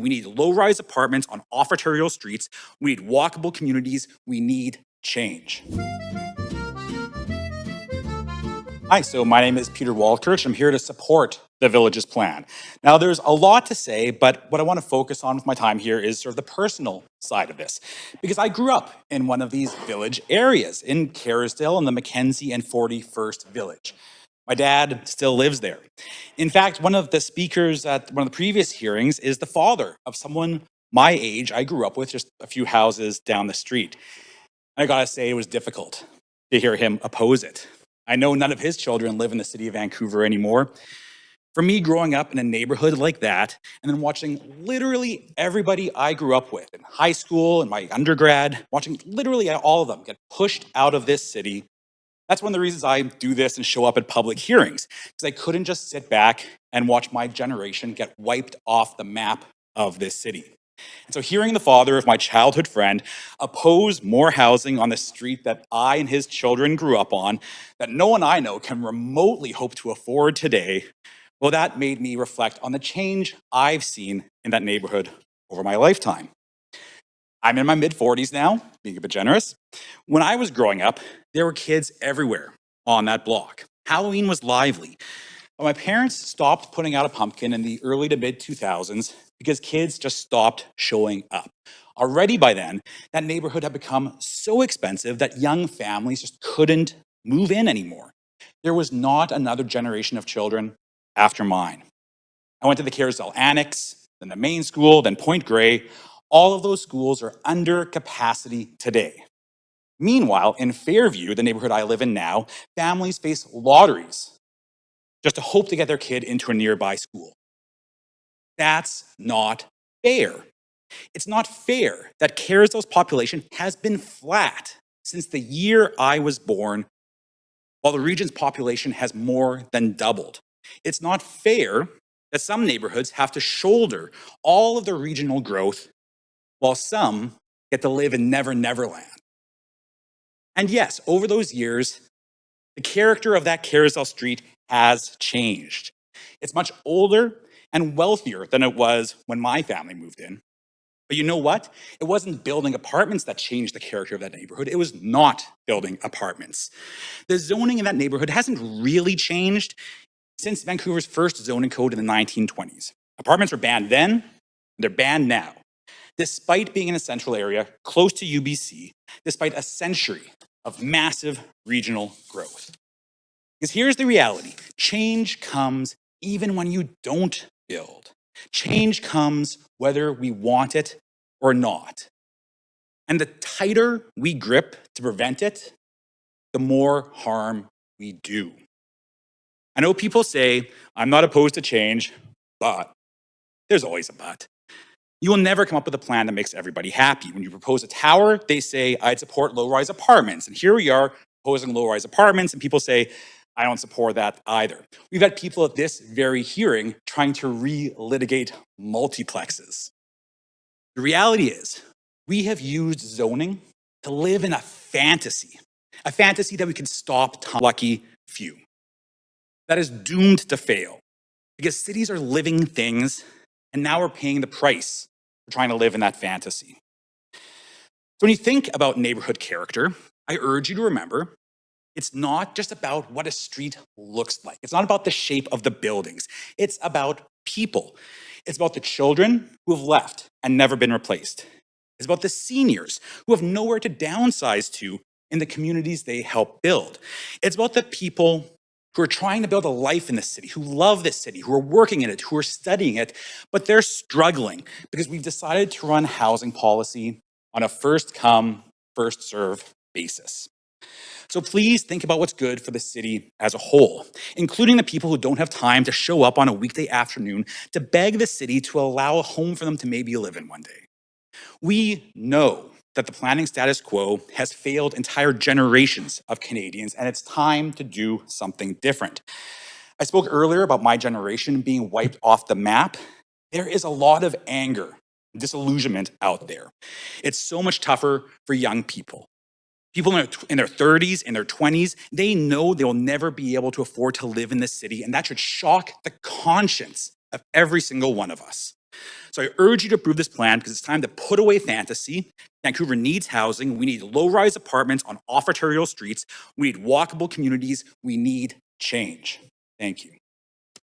We need low-rise apartments on off-arterial streets. We need walkable communities. We need change. Hi, so my name is Peter Waldkirch. I'm here to support the Villages Plan. Now, there's a lot to say, but what I want to focus on with my time here is sort of the personal side of this. Because I grew up in one of these village areas, in Kerrisdale in the Mackenzie and 41st Village. My dad still lives there. In fact, one of the speakers at one of the previous hearings is the father of someone my age I grew up with just a few houses down the street. I gotta say, it was difficult to hear him oppose it. I know none of his children live in the city of Vancouver anymore. For me, growing up in a neighborhood like that, and then watching literally everybody I grew up with in high school and my undergrad, watching literally all of them get pushed out of this city, that's one of the reasons I do this and show up at public hearings, because I couldn't just sit back and watch my generation get wiped off the map of this city. And so hearing the father of my childhood friend oppose more housing on the street that I and his children grew up on, that no one I know can remotely hope to afford today, well, that made me reflect on the change I've seen in that neighborhood over my lifetime. I'm in my mid-40s now, being a bit generous. When I was growing up, there were kids everywhere on that block. Halloween was lively. But my parents stopped putting out a pumpkin in the early to mid-2000s because kids just stopped showing up. Already by then, that neighborhood had become so expensive that young families just couldn't move in anymore. There was not another generation of children after mine. I went to the Kerrisdale Annex, then the main school, then Point Grey. All of those schools are under capacity today. Meanwhile, in Fairview, the neighborhood I live in now, families face lotteries just to hope to get their kid into a nearby school. That's not fair. It's not fair that Kerrisdale's population has been flat since the year I was born, while the region's population has more than doubled. It's not fair that some neighborhoods have to shoulder all of the regional growth while some get to live in Never Never Land. And yes, over those years, the character of that Kerrisdale street has changed. It's much older and wealthier than it was when my family moved in. But you know what? It wasn't building apartments that changed the character of that neighborhood. It was not building apartments. The zoning in that neighborhood hasn't really changed since Vancouver's first zoning code in the 1920s. Apartments were banned then, and they're banned now. Despite being in a central area close to UBC, despite a century of massive regional growth. Because here's the reality: change comes even when you don't build. Change comes whether we want it or not. And the tighter we grip to prevent it, the more harm we do. I know people say, I'm not opposed to change, but there's always a but. You will never come up with a plan that makes everybody happy. When you propose a tower, they say, I'd support low-rise apartments. And here we are proposing low-rise apartments, and people say, I don't support that either. We've had people at this very hearing trying to re-litigate multiplexes. The reality is, we have used zoning to live in a fantasy that we can stop lucky few. That is doomed to fail, because cities are living things, and now we're paying the price for trying to live in that fantasy. So when you think about neighborhood character, I urge you to remember, it's not just about what a street looks like. It's not about the shape of the buildings. It's about people. It's about the children who have left and never been replaced. It's about the seniors who have nowhere to downsize to in the communities they help build. It's about the people who are trying to build a life in the city, who love this city, who are working in it, who are studying it, but they're struggling because we've decided to run housing policy on a first come, first serve basis. So please think about what's good for the city as a whole, including the people who don't have time to show up on a weekday afternoon to beg the city to allow a home for them to maybe live in one day. We know that the planning status quo has failed entire generations of Canadians, and it's time to do something different. I spoke earlier about my generation being wiped off the map. There is a lot of anger and disillusionment out there. It's so much tougher for young people. People in their 30s, in their 20s, they know they will never be able to afford to live in this city, and that should shock the conscience of every single one of us. So I urge you to approve this plan because it's time to put away fantasy. Vancouver needs housing. We need low-rise apartments on off-arterial streets. We need walkable communities. We need change. Thank you.